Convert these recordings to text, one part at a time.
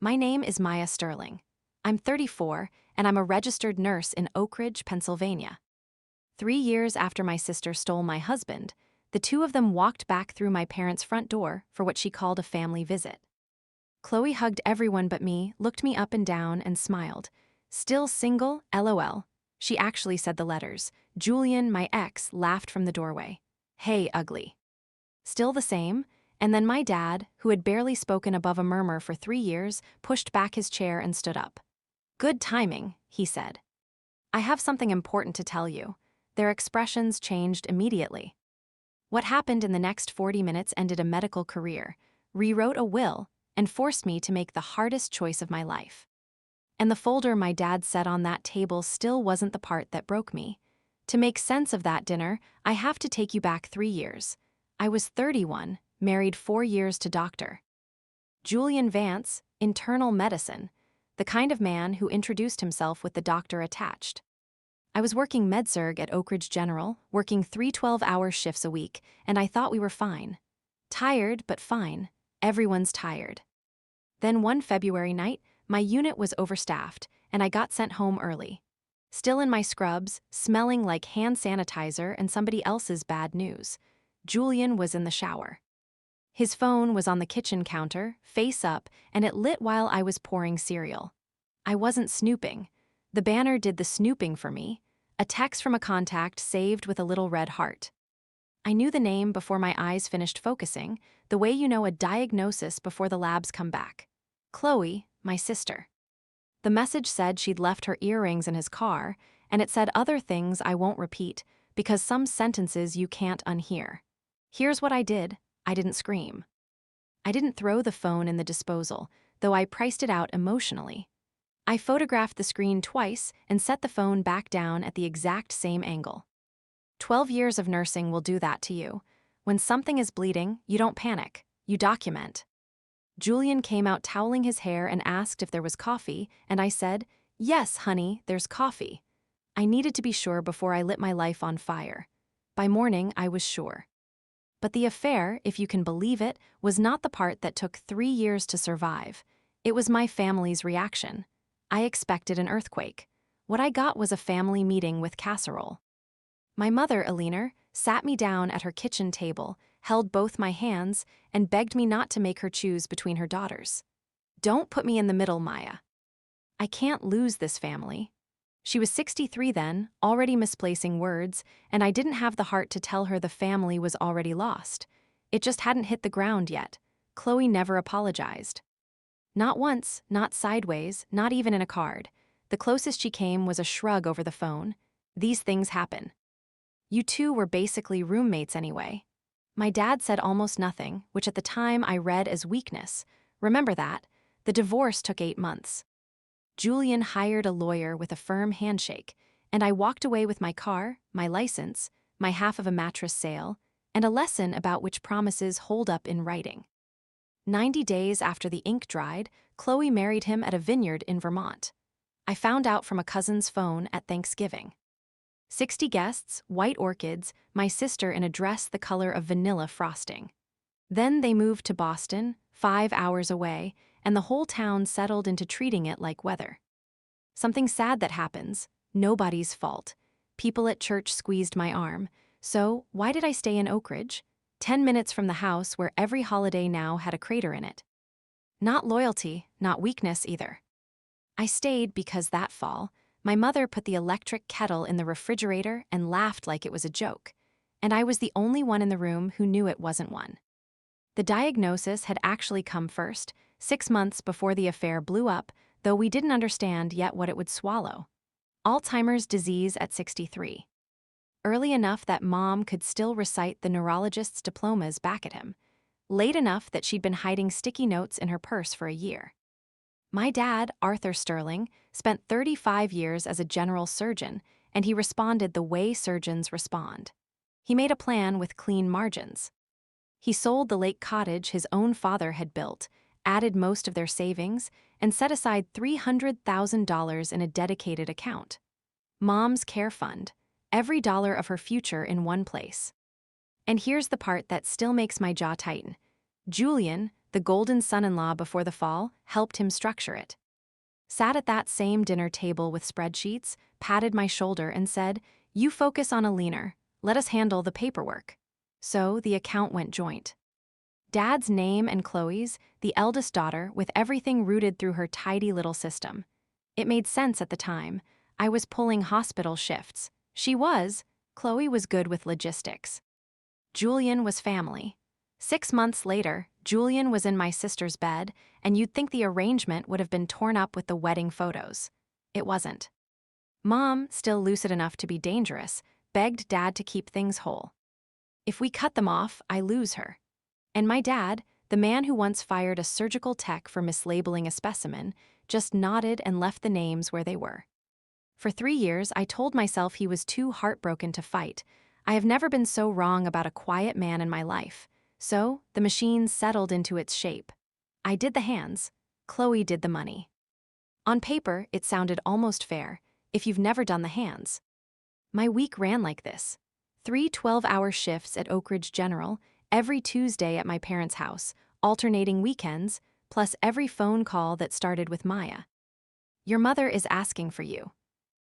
My name is Maya Sterling. I'm 34, and I'm a registered nurse in Oak Ridge, Pennsylvania. 3 years after my sister stole my husband, the two of them walked back through my parents' front door for what she called a family visit. Chloe hugged everyone but me, looked me up and down, and smiled. Still single, LOL. She actually said the letters. Julian, my ex, laughed from the doorway. Hey, ugly. Still the same? And then my dad, who had barely spoken above a murmur for 3 years, pushed back his chair and stood up. Good timing, he said. I have something important to tell you. Their expressions changed immediately. What happened in the next 40 minutes ended a medical career, rewrote a will, and forced me to make the hardest choice of my life. And the folder my dad set on that table still wasn't the part that broke me. To make sense of that dinner, I have to take you back 3 years. I was 31, married 4 years to Dr. Julian Vance, internal medicine, the kind of man who introduced himself with the doctor attached. I was working med-surg at Oak Ridge General, working 3 12-hour shifts a week, and I thought we were fine. Tired, but fine. Everyone's tired. Then one February night, my unit was overstaffed, and I got sent home early. Still in my scrubs, smelling like hand sanitizer and somebody else's bad news. Julian was in the shower. His phone was on the kitchen counter, face up, and it lit while I was pouring cereal. I wasn't snooping. The banner did the snooping for me, a text from a contact saved with a little red heart. I knew the name before my eyes finished focusing, the way you know a diagnosis before the labs come back. Chloe, my sister. The message said she'd left her earrings in his car, and it said other things I won't repeat, because some sentences you can't unhear. Here's what I did. I didn't scream. I didn't throw the phone in the disposal, though I priced it out emotionally. I photographed the screen twice and set the phone back down at the exact same angle. 12 years of nursing will do that to you. When something is bleeding, you don't panic. You document. Julian came out toweling his hair and asked if there was coffee, and I said, "Yes, honey, there's coffee." I needed to be sure before I lit my life on fire. By morning, I was sure. But the affair, if you can believe it, was not the part that took 3 years to survive. It was my family's reaction. I expected an earthquake. What I got was a family meeting with casserole. My mother, Alina, sat me down at her kitchen table, held both my hands, and begged me not to make her choose between her daughters. Don't put me in the middle, Maya. I can't lose this family. She was 63 then, already misplacing words, and I didn't have the heart to tell her the family was already lost. It just hadn't hit the ground yet. Chloe never apologized. Not once, not sideways, not even in a card. The closest she came was a shrug over the phone. These things happen. You two were basically roommates anyway. My dad said almost nothing, which at the time I read as weakness. Remember that. The divorce took 8 months. Julian hired a lawyer with a firm handshake, and I walked away with my car, my license, my half of a mattress sale, and a lesson about which promises hold up in writing. 90 days after the ink dried, Chloe married him at a vineyard in Vermont. I found out from a cousin's phone at Thanksgiving. 60 guests, white orchids, my sister in a dress the color of vanilla frosting. Then they moved to Boston, 5 hours away, and the whole town settled into treating it like weather. Something sad that happens, nobody's fault. People at church squeezed my arm. So, why did I stay in Oak Ridge? 10 minutes from the house where every holiday now had a crater in it. Not loyalty, not weakness either. I stayed because that fall, my mother put the electric kettle in the refrigerator and laughed like it was a joke, and I was the only one in the room who knew it wasn't one. The diagnosis had actually come first, 6 months before the affair blew up, though we didn't understand yet what it would swallow. Alzheimer's disease at 63. Early enough that Mom could still recite the neurologist's diplomas back at him. Late enough that she'd been hiding sticky notes in her purse for a year. My dad, Arthur Sterling, spent 35 years as a general surgeon, and he responded the way surgeons respond. He made a plan with clean margins. He sold the lake cottage his own father had built, added most of their savings, and set aside $300,000 in a dedicated account. Mom's care fund, every dollar of her future in one place. And here's the part that still makes my jaw tighten. Julian, the golden son-in-law before the fall, helped him structure it. Sat at that same dinner table with spreadsheets, patted my shoulder and said, "You focus on a leaner, let us handle the paperwork." So the account went joint. Dad's name and Chloe's, the eldest daughter, with everything routed through her tidy little system. It made sense at the time. I was pulling hospital shifts. Chloe was good with logistics. Julian was family. 6 months later, Julian was in my sister's bed, and you'd think the arrangement would have been torn up with the wedding photos. It wasn't. Mom, still lucid enough to be dangerous, begged Dad to keep things whole. If we cut them off, I lose her. And my dad, the man who once fired a surgical tech for mislabeling a specimen, just nodded and left the names where they were. For 3 years, I told myself he was too heartbroken to fight. I have never been so wrong about a quiet man in my life. So, the machine settled into its shape. I did the hands. Chloe did the money. On paper, it sounded almost fair, if you've never done the hands. My week ran like this. 3 12-hour shifts at Oak Ridge General, every Tuesday at my parents' house, alternating weekends, plus every phone call that started with Maya. "Your mother is asking for you."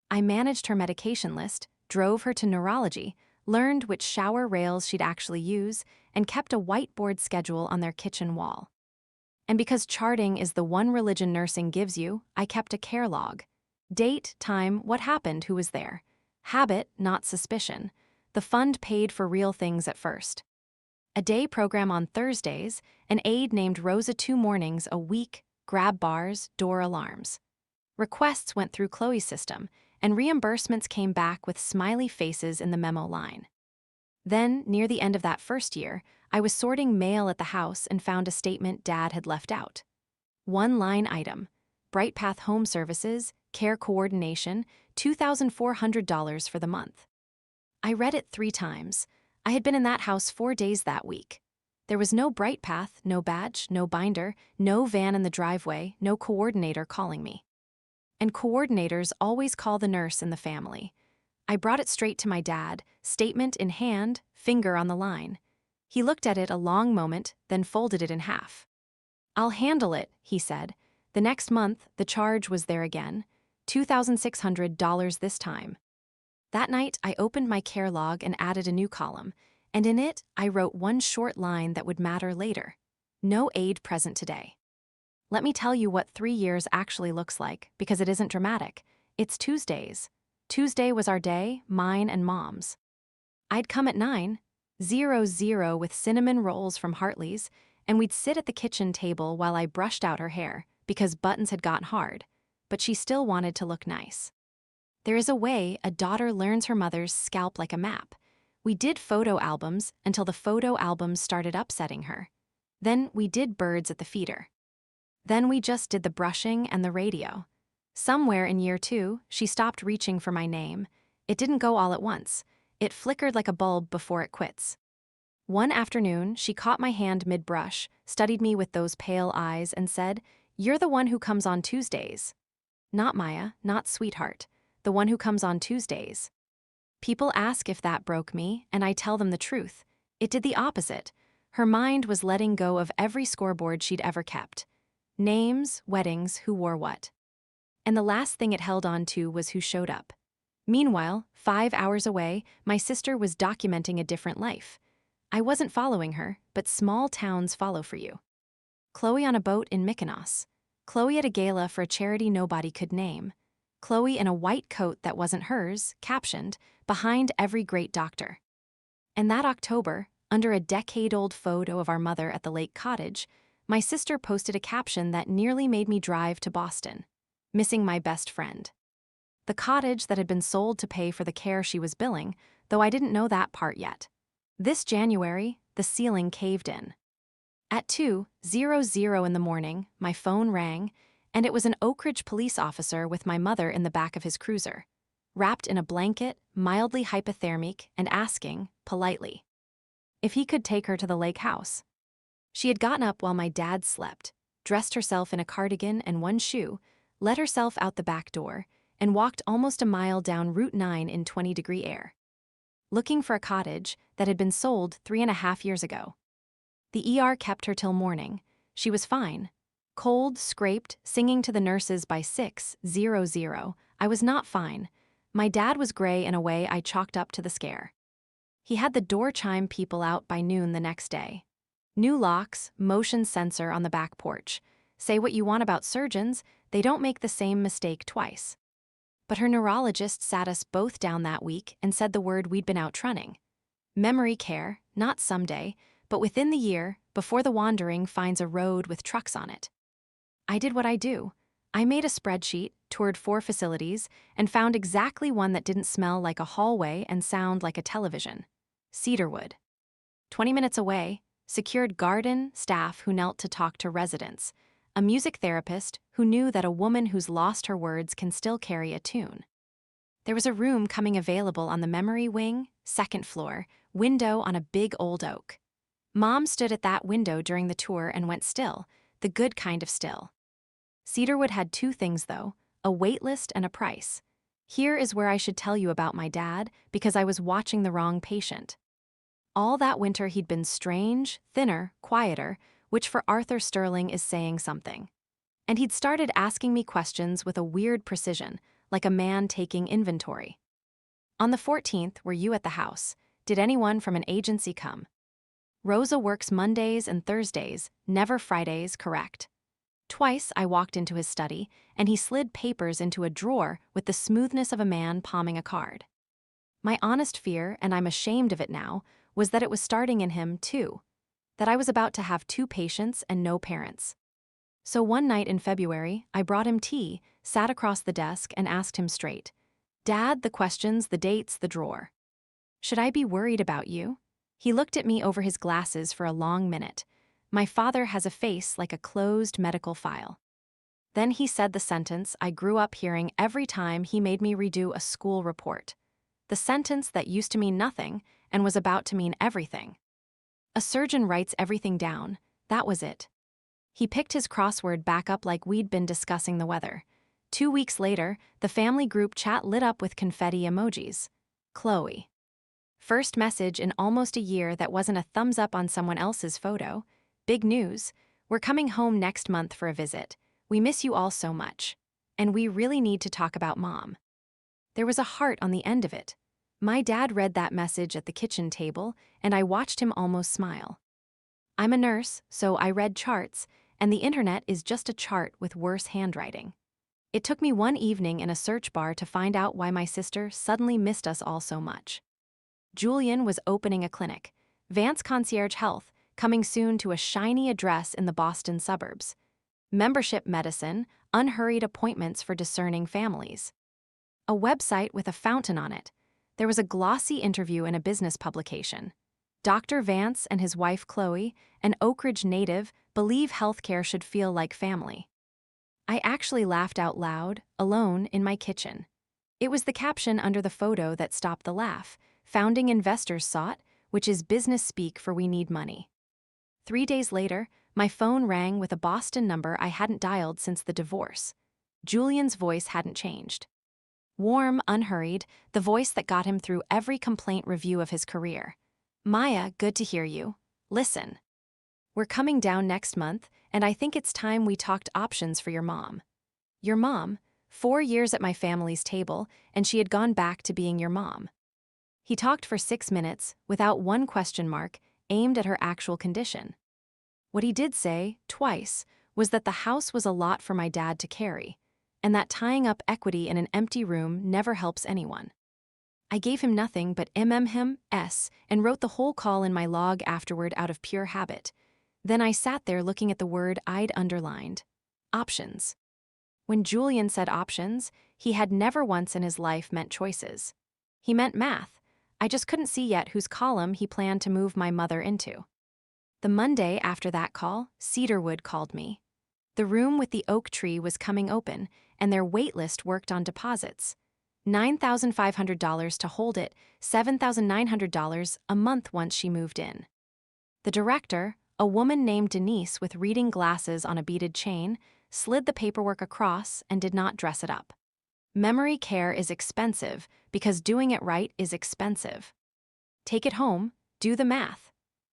I managed her medication list, drove her to neurology, learned which shower rails she'd actually use, and kept a whiteboard schedule on their kitchen wall. And because charting is the one religion nursing gives you, I kept a care log. Date, time, what happened, who was there. Habit, not suspicion. The fund paid for real things at first. A day program on Thursdays, an aide named Rosa 2 mornings a week, grab bars, door alarms. Requests went through Chloe's system, and reimbursements came back with smiley faces in the memo line. Then, near the end of that first year, I was sorting mail at the house and found a statement Dad had left out. One line item, BrightPath Home Services, Care Coordination, $2,400 for the month. I read it 3 times. I had been in that house 4 days that week. There was no BrightPath, no badge, no binder, no van in the driveway, no coordinator calling me. And coordinators always call the nurse in the family. I brought it straight to my dad, statement in hand, finger on the line. He looked at it a long moment, then folded it in half. "I'll handle it," he said. The next month, the charge was there again, $2,600 this time. That night, I opened my care log and added a new column, and in it, I wrote one short line that would matter later. No aide present today. Let me tell you what 3 years actually looks like, because it isn't dramatic. It's Tuesdays. Tuesday was our day, mine and Mom's. I'd come at 9:00 with cinnamon rolls from Hartley's, and we'd sit at the kitchen table while I brushed out her hair, because buttons had gotten hard, but she still wanted to look nice. There is a way a daughter learns her mother's scalp like a map. We did photo albums until the photo albums started upsetting her. Then we did birds at the feeder. Then we just did the brushing and the radio. Somewhere in year 2, she stopped reaching for my name. It didn't go all at once. It flickered like a bulb before it quits. One afternoon, she caught my hand mid-brush, studied me with those pale eyes, and said, "You're the one who comes on Tuesdays." Not Maya, not sweetheart. The one who comes on Tuesdays. People ask if that broke me, and I tell them the truth. It did the opposite. Her mind was letting go of every scoreboard she'd ever kept. Names, weddings, who wore what. And the last thing it held on to was who showed up. Meanwhile, 5 hours away, my sister was documenting a different life. I wasn't following her, but small towns follow for you. Chloe on a boat in Mykonos. Chloe at a gala for a charity nobody could name. Chloe in a white coat that wasn't hers, captioned, "Behind every great doctor." And that October, under a decade-old photo of our mother at the lake cottage, my sister posted a caption that nearly made me drive to Boston. "Missing my best friend." The cottage that had been sold to pay for the care she was billing, though I didn't know that part yet. This January, the ceiling caved in. At 2:00 in the morning, my phone rang, and it was an Oak Ridge police officer with my mother in the back of his cruiser, wrapped in a blanket, mildly hypothermic, and asking, politely, if he could take her to the lake house. She had gotten up while my dad slept, dressed herself in a cardigan and one shoe, let herself out the back door, and walked almost a mile down Route 9 in 20-degree air. Looking for a cottage that had been sold 3.5 years ago. The ER kept her till morning. She was fine. Cold, scraped, singing to the nurses by 6:00. I was not fine. My dad was gray in a way I chalked up to the scare. He had the door chime people out by noon the next day. New locks, motion sensor on the back porch. Say what you want about surgeons, they don't make the same mistake twice. But her neurologist sat us both down that week and said the word we'd been out trunning. Memory care, not someday, but within the year, before the wandering finds a road with trucks on it. I did what I do. I made a spreadsheet, toured 4 facilities, and found exactly one that didn't smell like a hallway and sound like a television. Cedarwood. 20 minutes away, secured garden staff who knelt to talk to residents, a music therapist who knew that a woman who's lost her words can still carry a tune. There was a room coming available on the memory wing, 2nd floor, window on a big old oak. Mom stood at that window during the tour and went still, the good kind of still. Cedarwood had 2 things though, a wait list and a price. Here is where I should tell you about my dad, because I was watching the wrong patient. All that winter he'd been strange, thinner, quieter, which for Arthur Sterling is saying something. And he'd started asking me questions with a weird precision, like a man taking inventory. On the 14th, were you at the house? Did anyone from an agency come? Rosa works Mondays and Thursdays, never Fridays, correct? Twice I walked into his study, and he slid papers into a drawer with the smoothness of a man palming a card. My honest fear, and I'm ashamed of it now, was that it was starting in him, too. That I was about to have 2 patients and no parents. So one night in February, I brought him tea, sat across the desk, and asked him straight. Dad, the questions, the dates, the drawer. Should I be worried about you? He looked at me over his glasses for a long minute. My father has a face like a closed medical file. Then he said the sentence I grew up hearing every time he made me redo a school report. The sentence that used to mean nothing and was about to mean everything. A surgeon writes everything down. That was it. He picked his crossword back up like we'd been discussing the weather. 2 weeks later, the family group chat lit up with confetti emojis. Chloe. First message in almost a year that wasn't a thumbs up on someone else's photo. Big news. We're coming home next month for a visit. We miss you all so much. And we really need to talk about Mom. There was a heart on the end of it. My dad read that message at the kitchen table, and I watched him almost smile. I'm a nurse, so I read charts, and the internet is just a chart with worse handwriting. It took me one evening in a search bar to find out why my sister suddenly missed us all so much. Julian was opening a clinic, Vance Concierge Health, coming soon to a shiny address in the Boston suburbs. Membership medicine, unhurried appointments for discerning families. A website with a fountain on it. There was a glossy interview in a business publication. Dr. Vance and his wife Chloe, an Oak Ridge native, believe healthcare should feel like family. I actually laughed out loud, alone, in my kitchen. It was the caption under the photo that stopped the laugh. Founding investors sought, which is business speak for we need money. 3 days later, my phone rang with a Boston number I hadn't dialed since the divorce. Julian's voice hadn't changed. Warm, unhurried, the voice that got him through every complaint review of his career. Maya, good to hear you. Listen. We're coming down next month, and I think it's time we talked options for your mom. Your mom, 4 years at my family's table, and she had gone back to being your mom. He talked for 6 minutes, without one question mark, aimed at her actual condition. What he did say, twice, was that the house was a lot for my dad to carry, and that tying up equity in an empty room never helps anyone. I gave him nothing but him, and wrote the whole call in my log afterward out of pure habit. Then I sat there looking at the word I'd underlined. Options. When Julian said options, he had never once in his life meant choices. He meant math. I just couldn't see yet whose column he planned to move my mother into. The Monday after that call, Cedarwood called me. The room with the oak tree was coming open, and their wait list worked on deposits. $9,500 to hold it, $7,900 a month once she moved in. The director, a woman named Denise with reading glasses on a beaded chain, slid the paperwork across and did not dress it up. Memory care is expensive because doing it right is expensive. Take it home, do the math.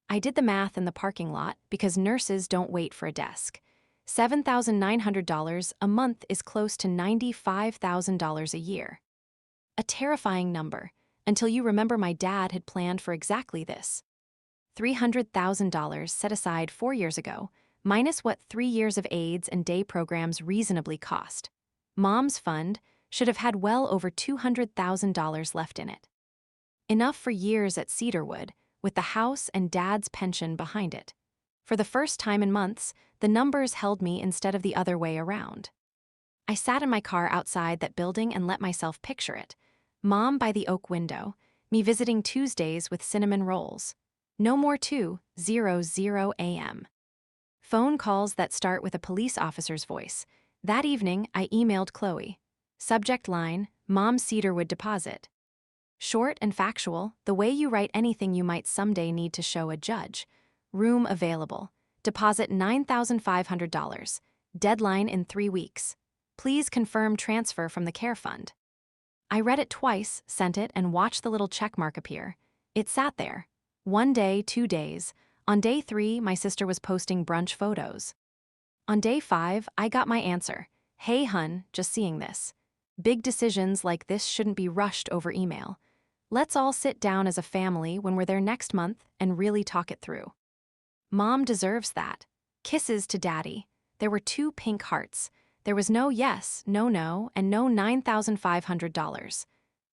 I did the math in the parking lot because nurses don't wait for a desk. $7,900 a month is close to $95,000 a year. A terrifying number, until you remember my dad had planned for exactly this. $300,000 set aside 4 years ago, minus what 3 years of aids and day programs reasonably cost. Mom's fund should have had well over $200,000 left in it. Enough for years at Cedarwood, with the house and Dad's pension behind it. For the first time in months, the numbers held me instead of the other way around. I sat in my car outside that building and let myself picture it. Mom by the oak window, me visiting Tuesdays with cinnamon rolls. No more 2:00 a.m. Phone calls that start with a police officer's voice. That evening, I emailed Chloe. Subject line, Mom Cedarwood deposit. Short and factual, the way you write anything you might someday need to show a judge. Room available. Deposit $9,500. Deadline in 3 weeks. Please confirm transfer from the care fund. I read it twice, sent it, and watched the little check mark appear. It sat there. 1 day, 2 days. On day 3, my sister was posting brunch photos. On day 5, I got my answer. Hey hun, just seeing this. Big decisions like this shouldn't be rushed over email. Let's all sit down as a family when we're there next month and really talk it through. Mom deserves that. Kisses to Daddy. There were 2 pink hearts. There was no yes, no no, and no $9,500.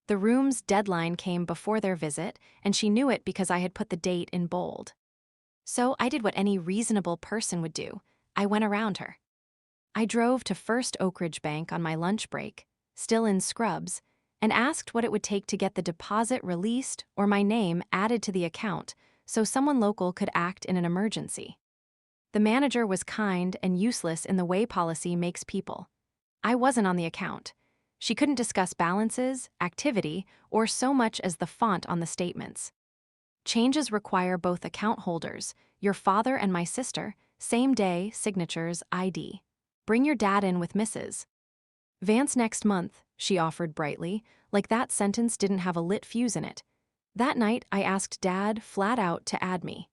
The room's deadline came before their visit, and she knew it because I had put the date in bold. So I did what any reasonable person would do. I went around her. I drove to First Oak Ridge Bank on my lunch break, still in scrubs, and asked what it would take to get the deposit released or my name added to the account so someone local could act in an emergency. The manager was kind and useless in the way policy makes people. I wasn't on the account. She couldn't discuss balances, activity, or so much as the font on the statements. Changes require both account holders, your father and my sister, same day, signatures, ID. Bring your dad in with Mrs. Vance next month, she offered brightly, like that sentence didn't have a lit fuse in it. That night, I asked Dad flat out to add me.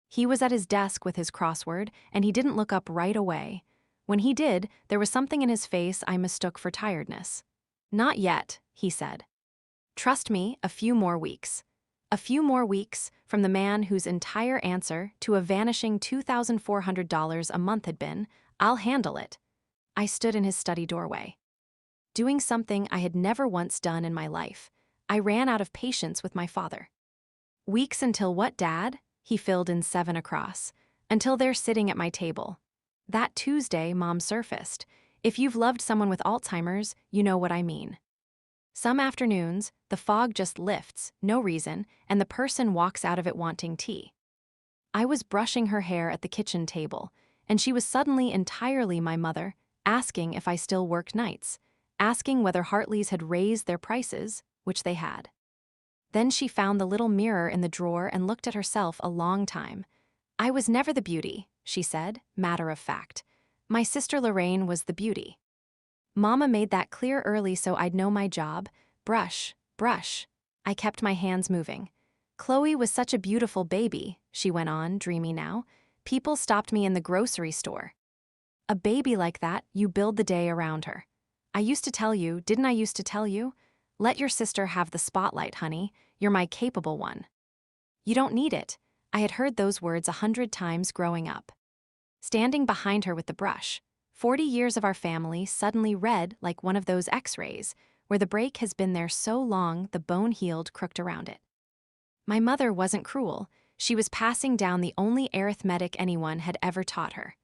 He was at his desk with his crossword, and he didn't look up right away. When he did, there was something in his face I mistook for tiredness. Not yet, he said. Trust me, a few more weeks. A few more weeks from the man whose entire answer to a vanishing $2,400 a month had been, I'll handle it. I stood in his study doorway. Doing something I had never once done in my life. I ran out of patience with my father. Weeks until what, Dad? He filled in 7 across. Until they're sitting at my table. That Tuesday, Mom surfaced. If you've loved someone with Alzheimer's, you know what I mean. Some afternoons, the fog just lifts, no reason, and the person walks out of it wanting tea. I was brushing her hair at the kitchen table, and she was suddenly entirely my mother, asking if I still worked nights, asking whether Hartley's had raised their prices, which they had. Then she found the little mirror in the drawer and looked at herself a long time. I was never the beauty, she said, matter of fact. My sister Lorraine was the beauty. Mama made that clear early so I'd know my job. Brush, brush. I kept my hands moving. Chloe was such a beautiful baby, she went on, dreamy now. People stopped me in the grocery store. A baby like that, you build the day around her. I used to tell you, didn't I used to tell you? Let your sister have the spotlight, honey. You're my capable one. You don't need it. I had heard those words 100 times growing up. Standing behind her with the brush, 40 years of our family suddenly read like one of those x-rays, where the break has been there so long the bone healed crooked around it. My mother wasn't cruel. She was passing down the only arithmetic anyone had ever taught her.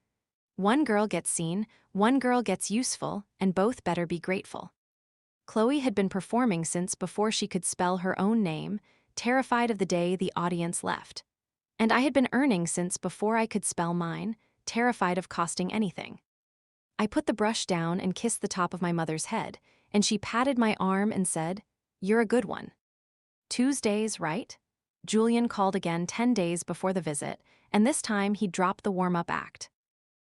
One girl gets seen, one girl gets useful, and both better be grateful. Chloe had been performing since before she could spell her own name, terrified of the day the audience left. And I had been earning since before I could spell mine, terrified of costing anything. I put the brush down and kissed the top of my mother's head, and she patted my arm and said, "You're a good one." Tuesdays, right? Julian called again 10 days before the visit, and this time he dropped the warm-up act.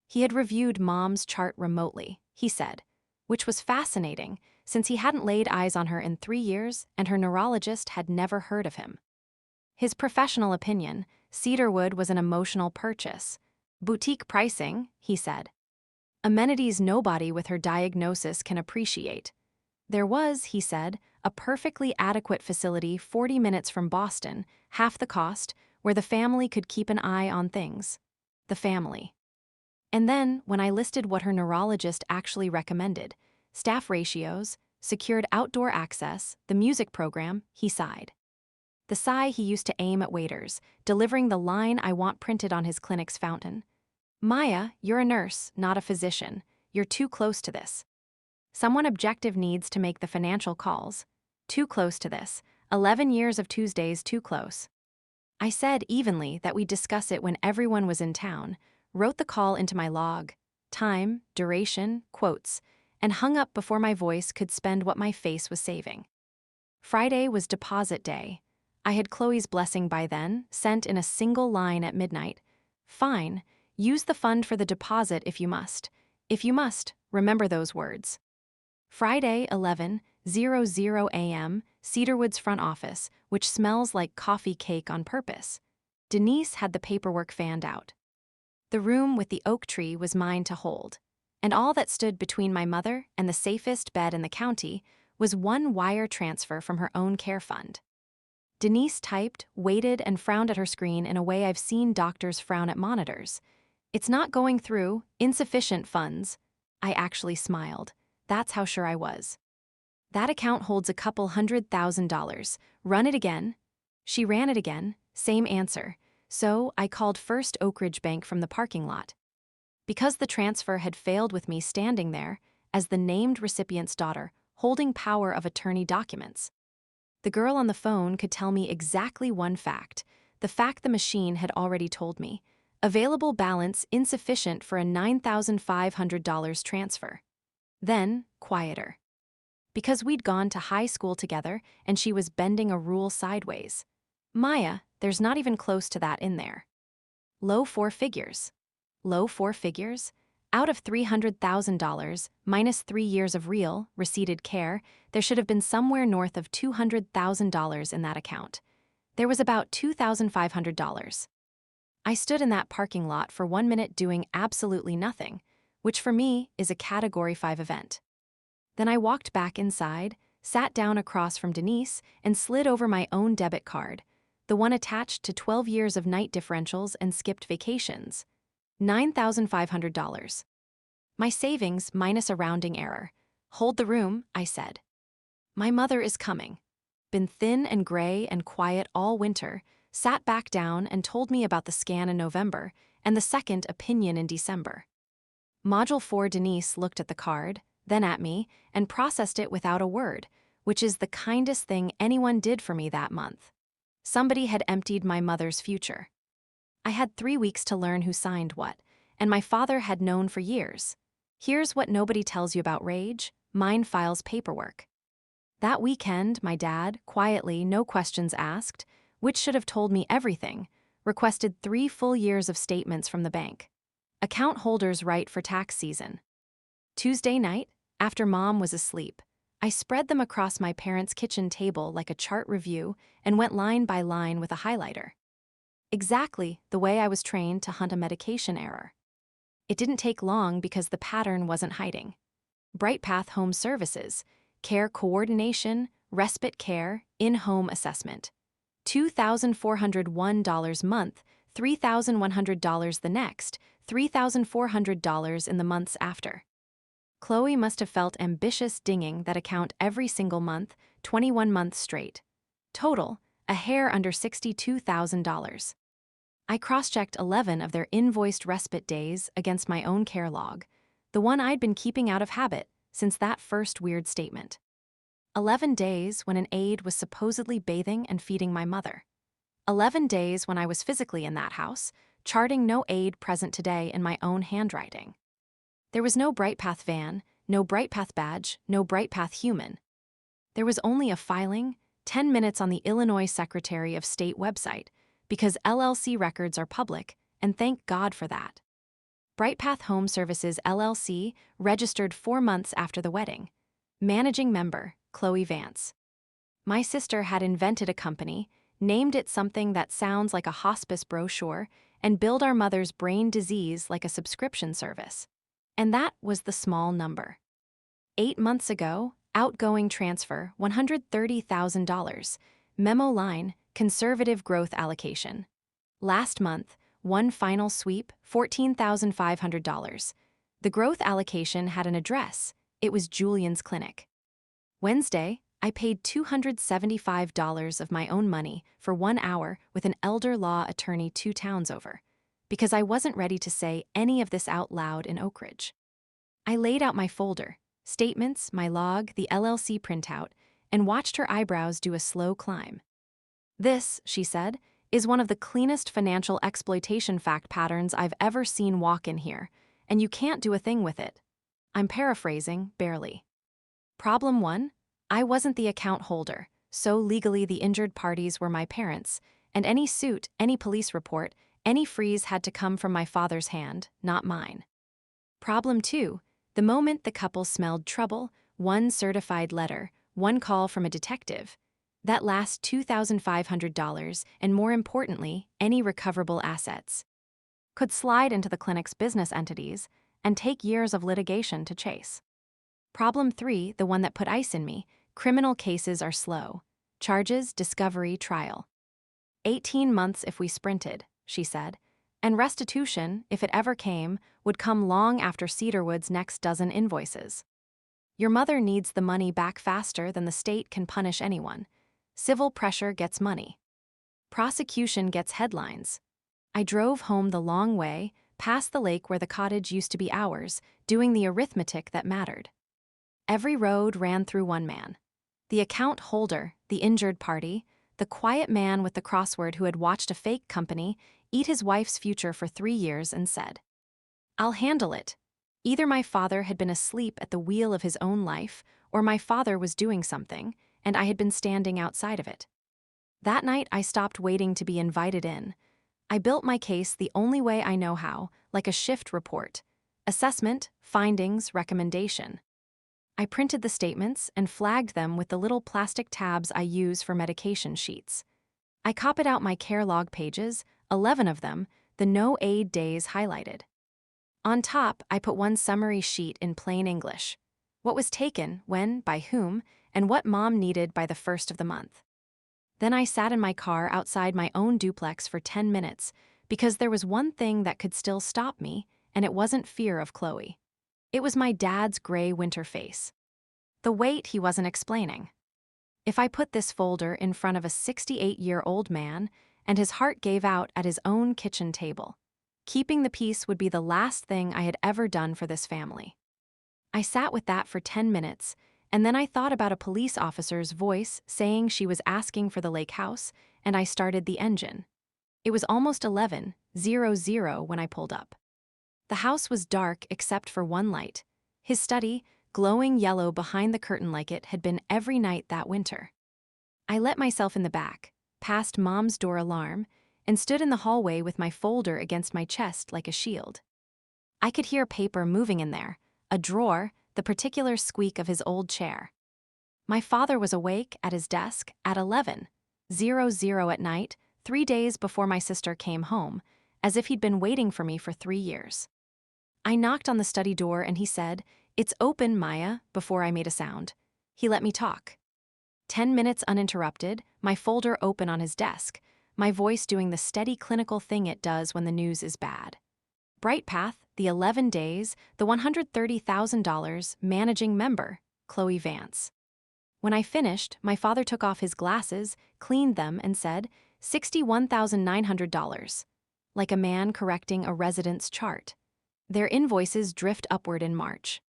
He had reviewed Mom's chart remotely, he said, which was fascinating since he hadn't laid eyes on her in 3 years and her neurologist had never heard of him. His professional opinion, cedarwood was an emotional purchase. Boutique pricing, he said. Amenities nobody with her diagnosis can appreciate. There was, he said, a perfectly adequate facility 40 minutes from Boston, half the cost, where the family could keep an eye on things. The family. And then, when I listed what her neurologist actually recommended, staff ratios, secured outdoor access, the music program, he sighed. The sigh he used to aim at waiters, delivering the line I want printed on his clinic's fountain. Maya, you're a nurse, not a physician. You're too close to this. Someone objective needs to make the financial calls. Too close to this. 11 years of Tuesdays too close. I said evenly that we'd discuss it when everyone was in town, wrote the call into my log, time, duration, quotes, and hung up before my voice could spend what my face was saving. Friday was deposit day. I had Chloe's blessing by then, sent in a single line at midnight. Fine, use the fund for the deposit if you must. If you must, remember those words. Friday, 11:00 a.m., Cedarwood's front office, which smells like coffee cake on purpose. Denise had the paperwork fanned out. The room with the oak tree was mine to hold, and all that stood between my mother and the safest bed in the county was one wire transfer from her own care fund. Denise typed, waited, and frowned at her screen in a way I've seen doctors frown at monitors. It's not going through, insufficient funds. I actually smiled. That's how sure I was. That account holds a couple $100,000. Run it again. She ran it again, same answer. So I called First Oak Ridge Bank from the parking lot. Because the transfer had failed with me standing there, as the named recipient's daughter, holding power of attorney documents. The girl on the phone could tell me exactly one fact, the fact the machine had already told me. Available balance insufficient for a $9,500 transfer. Then, quieter. Because we'd gone to high school together and she was bending a rule sideways. Maya, there's not even close to that in there. Low four figures. Low four figures? Out of $300,000, minus 3 years of real, receipted care, there should have been somewhere north of $200,000 in that account. There was about $2,500. I stood in that parking lot for 1 minute doing absolutely nothing, which for me is a Category 5 event. Then I walked back inside, sat down across from Denise, and slid over my own debit card, the one attached to 12 years of night differentials and skipped vacations. $9,500. My savings minus a rounding error. Hold the room, I said. My mother is coming. Been thin and gray and quiet all winter, sat back down and told me about the scan in November and the second opinion in December. Module 4 Denise looked at the card, then at me, and processed it without a word, which is the kindest thing anyone did for me that month. Somebody had emptied my mother's future. I had 3 weeks to learn who signed what, and my father had known for years. Here's what nobody tells you about rage: mine files paperwork. That weekend, my dad, quietly, no questions asked, which should have told me everything, requested 3 full years of statements from the bank. Account holders write for tax season. Tuesday night, after Mom was asleep, I spread them across my parents' kitchen table like a chart review and went line by line with a highlighter. Exactly the way I was trained to hunt a medication error. It didn't take long because the pattern wasn't hiding. BrightPath Home Services, care coordination, respite care, in-home assessment. $2,401 month, $3,100 the next, $3,400 in the months after. Chloe must have felt ambitious dinging that account every single month, 21 months straight. Total, a hair under $62,000. I cross-checked 11 of their invoiced respite days against my own care log, the one I'd been keeping out of habit since that first weird statement. 11 days when an aide was supposedly bathing and feeding my mother. 11 days when I was physically in that house, charting no aide present today in my own handwriting. There was no BrightPath van, no BrightPath badge, no BrightPath human. There was only a filing, 10 minutes on the Illinois Secretary of State website, because LLC records are public, and thank God for that. BrightPath Home Services LLC, registered 4 months after the wedding. Managing member, Chloe Vance. My sister had invented a company, named it something that sounds like a hospice brochure, and billed our mother's brain disease like a subscription service. And that was the small number. 8 months ago, outgoing transfer, $130,000. Memo line, conservative growth allocation. Last month, one final sweep, $14,500. The growth allocation had an address. It was Julian's clinic. Wednesday, I paid $275 of my own money for 1 hour with an elder law attorney 2 towns over, because I wasn't ready to say any of this out loud in Oak Ridge. I laid out my folder, statements, my log, the LLC printout, and watched her eyebrows do a slow climb. This, she said, is one of the cleanest financial exploitation fact patterns I've ever seen walk in here, and you can't do a thing with it. I'm paraphrasing, barely. Problem 1, I wasn't the account holder, so legally the injured parties were my parents, and any suit, any police report, any freeze had to come from my father's hand, not mine. Problem 2, the moment the couple smelled trouble, one certified letter, one call from a detective, that last $2,500, and more importantly, any recoverable assets, could slide into the clinic's business entities and take years of litigation to chase. Problem 3, the one that put ice in me, criminal cases are slow. Charges, discovery, trial. 18 months if we sprinted, she said, and restitution, if it ever came, would come long after Cedarwood's next dozen invoices. Your mother needs the money back faster than the state can punish anyone. Civil pressure gets money. Prosecution gets headlines. I drove home the long way, past the lake where the cottage used to be ours, doing the arithmetic that mattered. Every road ran through one man. The account holder, the injured party, the quiet man with the crossword who had watched a fake company eat his wife's future for 3 years and said, "I'll handle it." Either my father had been asleep at the wheel of his own life, or my father was doing something, and I had been standing outside of it. That night I stopped waiting to be invited in. I built my case the only way I know how, like a shift report. Assessment, findings, recommendation. I printed the statements and flagged them with the little plastic tabs I use for medication sheets. I copied out my care log pages, 11 of them, the no aid days highlighted. On top, I put one summary sheet in plain English. What was taken, when, by whom, and what mom needed by the first of the month. Then I sat in my car outside my own duplex for 10 minutes, because there was one thing that could still stop me, and it wasn't fear of Chloe. It was my dad's gray winter face. The weight he wasn't explaining. If I put this folder in front of a 68-year-old man, and his heart gave out at his own kitchen table, keeping the peace would be the last thing I had ever done for this family. I sat with that for 10 minutes, and then I thought about a police officer's voice saying she was asking for the lake house, and I started the engine. It was almost 11:00 when I pulled up. The house was dark except for one light. His study, glowing yellow behind the curtain like it had been every night that winter. I let myself in the back, past Mom's door alarm, and stood in the hallway with my folder against my chest like a shield. I could hear paper moving in there, a drawer, the particular squeak of his old chair. My father was awake at his desk at 11:00 at night, 3 days before my sister came home, as if he'd been waiting for me for 3 years. I knocked on the study door and he said, "It's open, Maya," before I made a sound. He let me talk. 10 minutes uninterrupted, my folder open on his desk, my voice doing the steady clinical thing it does when the news is bad. Bright Path, the 11 days, the $130,000, managing member, Chloe Vance. When I finished, my father took off his glasses, cleaned them, and said, $61,900. Like a man correcting a resident's chart. Their invoices drift upward in March.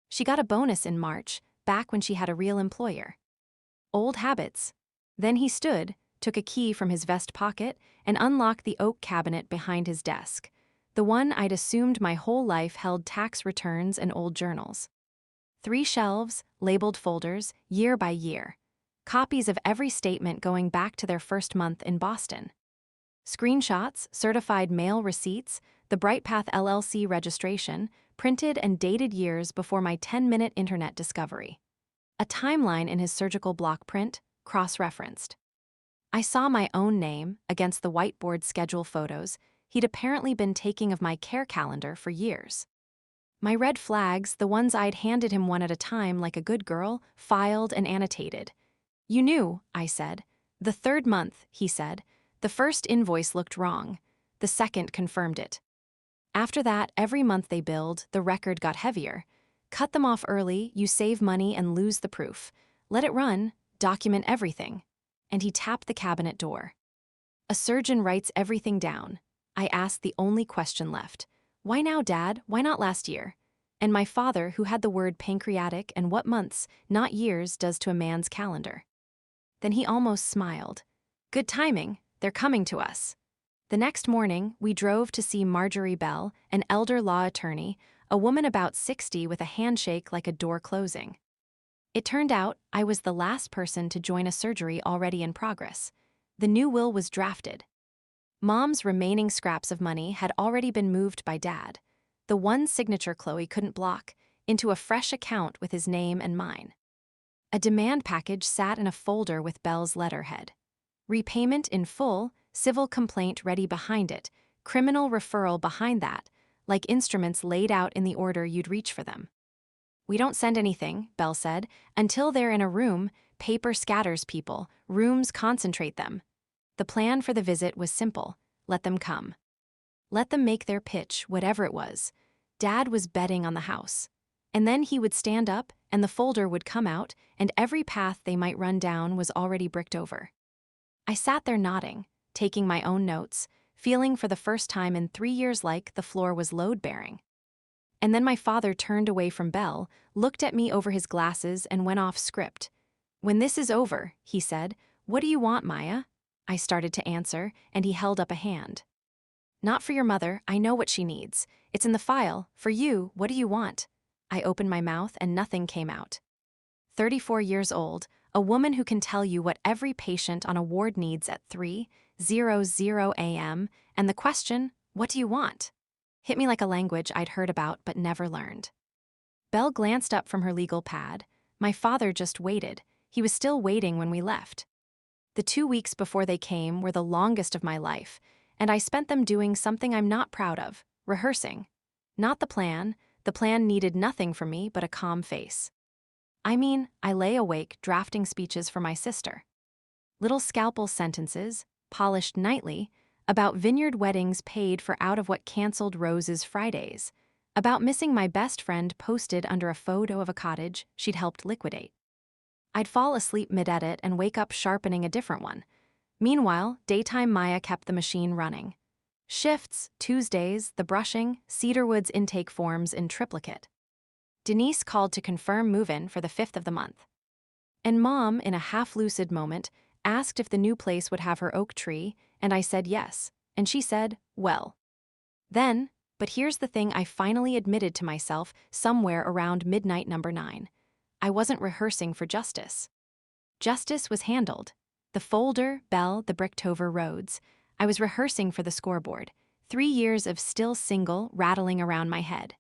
She got a bonus in March, back when she had a real employer. Old habits. Then he stood, took a key from his vest pocket, and unlocked the oak cabinet behind his desk, the one I'd assumed my whole life held tax returns and old journals. 3 shelves, labeled folders, year by year. Copies of every statement going back to their first month in Boston. Screenshots, certified mail receipts, the BrightPath LLC registration, printed and dated years before my 10-minute internet discovery. A timeline in his surgical block print, cross-referenced. I saw my own name against the whiteboard schedule photos he'd apparently been taking of my care calendar for years. My red flags, the ones I'd handed him one at a time like a good girl, filed and annotated. "You knew," I said. "The third month," he said. "The first invoice looked wrong. The second confirmed it." After that, every month they billed, the record got heavier. Cut them off early, you save money and lose the proof. Let it run, document everything. And he tapped the cabinet door. A surgeon writes everything down. I asked the only question left. "Why now, Dad? Why not last year?" And my father, who had the word pancreatic and what months, not years, does to a man's calendar. Then he almost smiled. "Good timing, they're coming to us." The next morning, we drove to see Marjorie Bell, an elder law attorney, a woman about 60 with a handshake like a door closing. It turned out I was the last person to join a surgery already in progress. The new will was drafted. Mom's remaining scraps of money had already been moved by Dad, the one signature Chloe couldn't block, into a fresh account with his name and mine. A demand package sat in a folder with Bell's letterhead. Repayment in full, civil complaint ready behind it, criminal referral behind that, like instruments laid out in the order you'd reach for them. "We don't send anything," Bell said, "until they're in a room. Paper scatters people, rooms concentrate them." The plan for the visit was simple. Let them come. Let them make their pitch, whatever it was. Dad was betting on the house. And then he would stand up, and the folder would come out, and every path they might run down was already bricked over. I sat there nodding, taking my own notes, feeling for the first time in 3 years like the floor was load-bearing. And then my father turned away from Bell, looked at me over his glasses, and went off script. "When this is over," he said, "what do you want, Maya?" I started to answer, and he held up a hand. "Not for your mother, I know what she needs. It's in the file. For you, what do you want?" I opened my mouth and nothing came out. 34 years old, a woman who can tell you what every patient on a ward needs at 3:00 a.m., and the question, "What do you want?" hit me like a language I'd heard about but never learned. Belle glanced up from her legal pad. My father just waited. He was still waiting when we left. The 2 weeks before they came were the longest of my life, and I spent them doing something I'm not proud of, rehearsing. Not the plan needed nothing from me but a calm face. I mean, I lay awake drafting speeches for my sister. Little scalpel sentences, polished nightly, about vineyard weddings paid for out of what canceled Rose's Fridays, about missing my best friend posted under a photo of a cottage she'd helped liquidate. I'd fall asleep mid-edit and wake up sharpening a different one. Meanwhile, daytime Maya kept the machine running. Shifts, Tuesdays, the brushing, Cedarwood's intake forms in triplicate. Denise called to confirm move-in for the 5th of the month. And Mom, in a half-lucid moment, asked if the new place would have her oak tree, and I said yes, and she said, well. Then, but here's the thing I finally admitted to myself somewhere around midnight number 9. I wasn't rehearsing for justice. Justice was handled. The folder, Bell, the Bricktover roads. I was rehearsing for the scoreboard. 3 years of still single rattling around my head.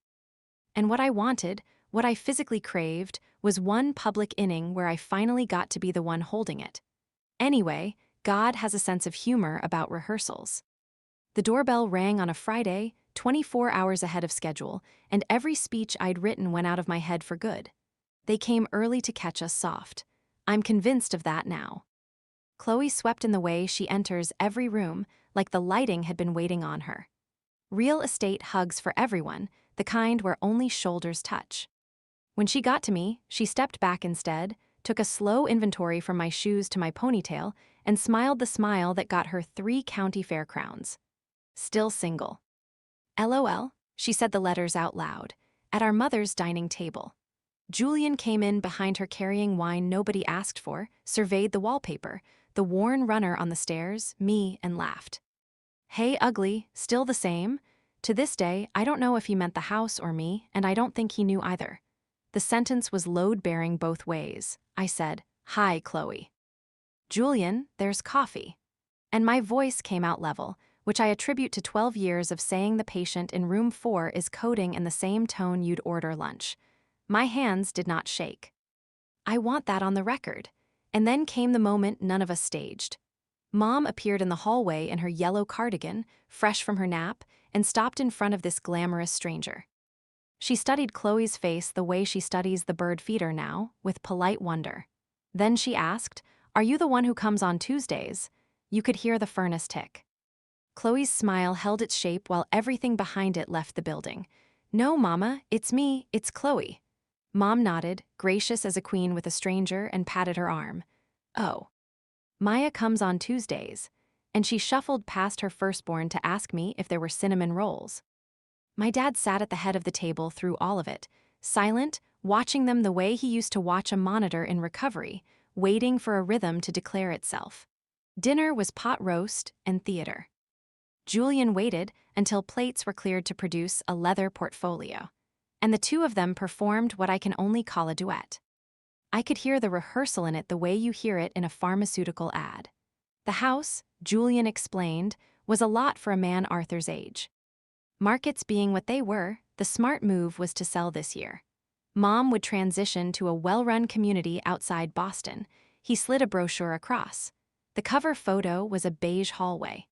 And what I wanted, what I physically craved, was one public inning where I finally got to be the one holding it. Anyway, God has a sense of humor about rehearsals. The doorbell rang on a Friday, 24 hours ahead of schedule, and every speech I'd written went out of my head for good. They came early to catch us soft. I'm convinced of that now. Chloe swept in the way she enters every room, like the lighting had been waiting on her. Real estate hugs for everyone, the kind where only shoulders touch. When she got to me, she stepped back instead, took a slow inventory from my shoes to my ponytail, and smiled the smile that got her 3 county fair crowns. Still single. LOL, she said the letters out loud, at our mother's dining table. Julian came in behind her carrying wine nobody asked for, surveyed the wallpaper, the worn runner on the stairs, me, and laughed. Hey, ugly, still the same? To this day, I don't know if he meant the house or me, and I don't think he knew either. The sentence was load-bearing both ways. I said, "Hi, Chloe." "Julian, there's coffee." And my voice came out level, which I attribute to 12 years of saying the patient in room 4 is coding in the same tone you'd order lunch. My hands did not shake. I want that on the record. And then came the moment none of us staged. Mom appeared in the hallway in her yellow cardigan, fresh from her nap, and stopped in front of this glamorous stranger. She studied Chloe's face the way she studies the bird feeder now, with polite wonder. Then she asked, "Are you the one who comes on Tuesdays?" You could hear the furnace tick. Chloe's smile held its shape while everything behind it left the building. "No, Mama, it's me, it's Chloe." Mom nodded, gracious as a queen with a stranger, and patted her arm. "Oh. Maya comes on Tuesdays." And she shuffled past her firstborn to ask me if there were cinnamon rolls. My dad sat at the head of the table through all of it, silent, watching them the way he used to watch a monitor in recovery, waiting for a rhythm to declare itself. Dinner was pot roast and theater. Julian waited until plates were cleared to produce a leather portfolio, and the two of them performed what I can only call a duet. I could hear the rehearsal in it the way you hear it in a pharmaceutical ad. The house, Julian explained, was a lot for a man Arthur's age. Markets being what they were, the smart move was to sell this year. Mom would transition to a well-run community outside Boston. He slid a brochure across. The cover photo was a beige hallway.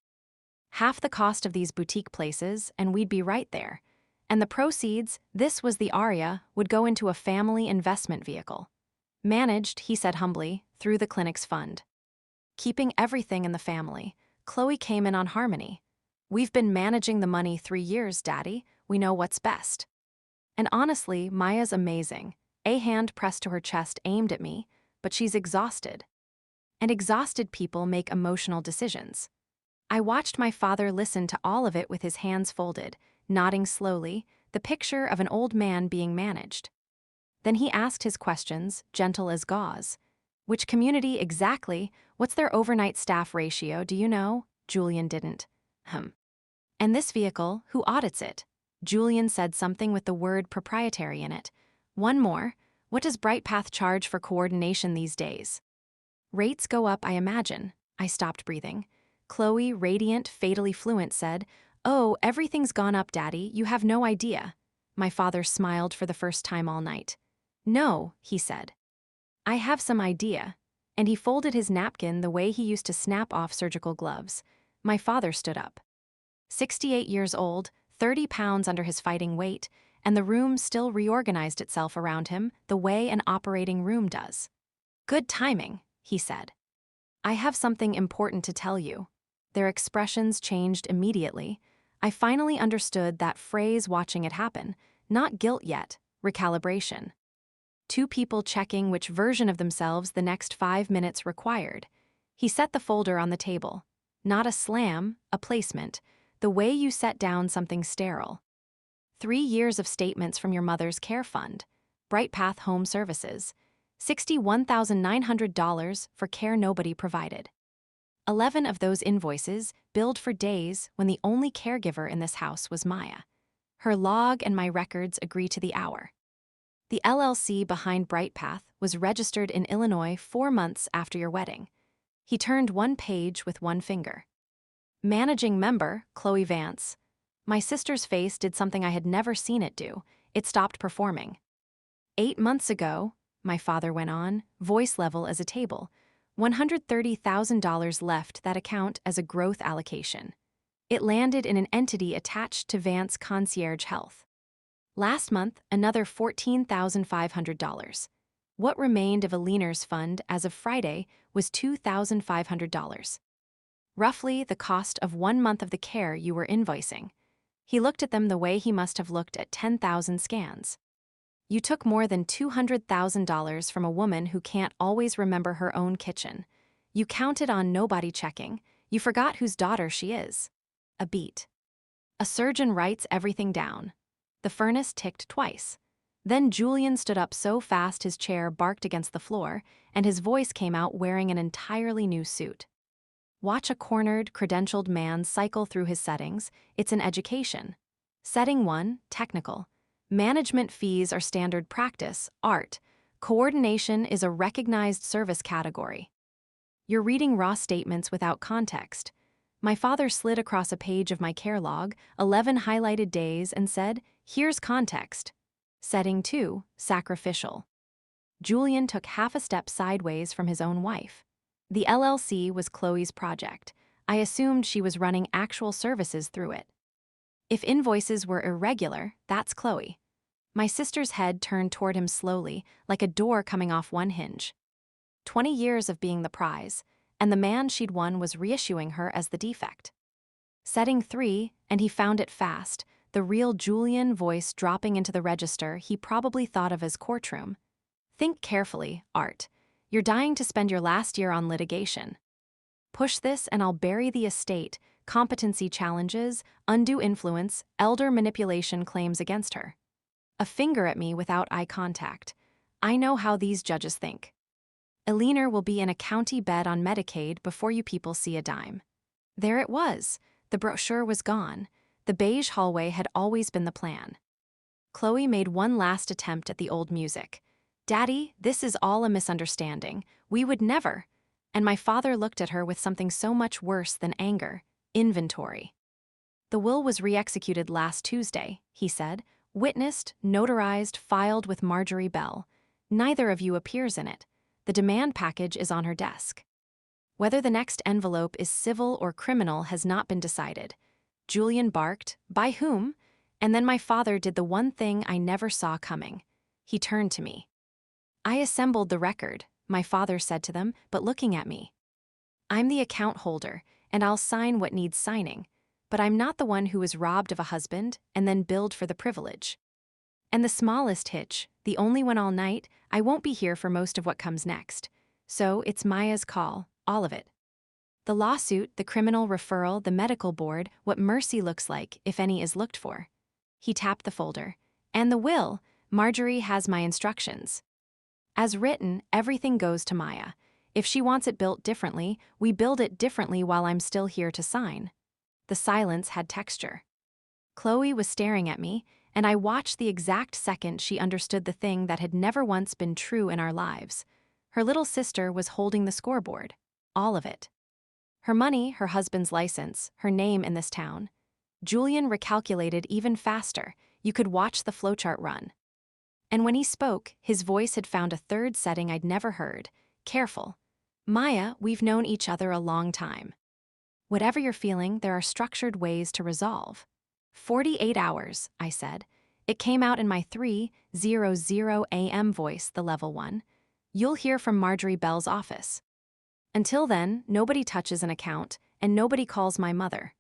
Half the cost of these boutique places, and we'd be right there. And the proceeds, this was the aria, would go into a family investment vehicle. Managed, he said humbly, through the clinic's fund. Keeping everything in the family, Chloe came in on harmony. "We've been managing the money 3 years, Daddy. We know what's best." And honestly, Maya's amazing. A hand pressed to her chest aimed at me, but she's exhausted. And exhausted people make emotional decisions. I watched my father listen to all of it with his hands folded, nodding slowly, the picture of an old man being managed. Then he asked his questions, gentle as gauze. "Which community exactly? What's their overnight staff ratio, do you know?" Julian didn't. "And this vehicle, who audits it?" Julian said something with the word proprietary in it. "One more. What does BrightPath charge for coordination these days?" "Rates go up, I imagine." I stopped breathing. Chloe, radiant, fatally fluent, said, "Oh, everything's gone up, Daddy. You have no idea." My father smiled for the first time all night. "No," he said. "I have some idea." And he folded his napkin the way he used to snap off surgical gloves. My father stood up. 68 years old, 30 pounds under his fighting weight, and the room still reorganized itself around him the way an operating room does. "Good timing," he said. "I have something important to tell you." Their expressions changed immediately. I finally understood that phrase watching it happen, not guilt yet, recalibration. Two people checking which version of themselves the next 5 minutes required. He set the folder on the table. Not a slam, a placement, the way you set down something sterile. 3 years of statements from your mother's care fund. BrightPath Home Services. $61,900 for care nobody provided. 11 of those invoices billed for days when the only caregiver in this house was Maya. Her log and my records agree to the hour. The LLC behind BrightPath was registered in Illinois 4 months after your wedding. He turned one page with one finger. Managing member, Chloe Vance. My sister's face did something I had never seen it do. It stopped performing. 8 months ago, my father went on, voice level as a table, $130,000 left that account as a growth allocation. It landed in an entity attached to Vance Concierge Health. Last month, another $14,500. What remained of a Leaner's fund as of Friday was $2,500. Roughly the cost of 1 month of the care you were invoicing. He looked at them the way he must have looked at 10,000 scans. You took more than $200,000 from a woman who can't always remember her own kitchen. You counted on nobody checking. You forgot whose daughter she is. A beat. A surgeon writes everything down. The furnace ticked twice. Then Julian stood up so fast his chair barked against the floor, and his voice came out wearing an entirely new suit. Watch a cornered, credentialed man cycle through his settings. It's an education. Setting 1, technical. Management fees are standard practice, art. Coordination is a recognized service category. You're reading raw statements without context. My father slid across a page of my care log, 11 highlighted days, and said, "Here's context." Setting 2, sacrificial. Julian took half a step sideways from his own wife. The LLC was Chloe's project. I assumed she was running actual services through it. If invoices were irregular, that's Chloe. My sister's head turned toward him slowly, like a door coming off one hinge. 20 years of being the prize, and the man she'd won was reissuing her as the defect. Setting 3, and he found it fast, the real Julian voice dropping into the register he probably thought of as courtroom. Think carefully, Art. You're dying to spend your last year on litigation. Push this and I'll bury the estate, competency challenges, undue influence, elder manipulation claims against her. A finger at me without eye contact. I know how these judges think. Eleanor will be in a county bed on Medicaid before you people see a dime. There it was. The brochure was gone. The beige hallway had always been the plan. Chloe made one last attempt at the old music. Daddy, this is all a misunderstanding. We would never. And my father looked at her with something so much worse than anger. Inventory. The will was re-executed last Tuesday, he said. Witnessed, notarized, filed with Marjorie Bell. Neither of you appears in it. The demand package is on her desk. Whether the next envelope is civil or criminal has not been decided. Julian barked, "By whom?" And then my father did the one thing I never saw coming. He turned to me. "I assembled the record," my father said to them, but looking at me. "I'm the account holder, and I'll sign what needs signing, but I'm not the one who was robbed of a husband and then billed for the privilege. And the smallest hitch, the only one all night, I won't be here for most of what comes next. So it's Maya's call, all of it. The lawsuit, the criminal referral, the medical board, what mercy looks like, if any is looked for." He tapped the folder. "And the will, Marjorie has my instructions. As written, everything goes to Maya. If she wants it built differently, we build it differently while I'm still here to sign." The silence had texture. Chloe was staring at me, and I watched the exact second she understood the thing that had never once been true in our lives. Her little sister was holding the scoreboard. All of it. Her money, her husband's license, her name in this town. Julian recalculated even faster. You could watch the flowchart run. And when he spoke, his voice had found a third setting I'd never heard. Careful. "Maya, we've known each other a long time. Whatever you're feeling, there are structured ways to resolve." 48 hours, I said. It came out in my 3:00 a.m. voice, the level one. "You'll hear from Marjorie Bell's office. Until then, nobody touches an account, and nobody calls my mother."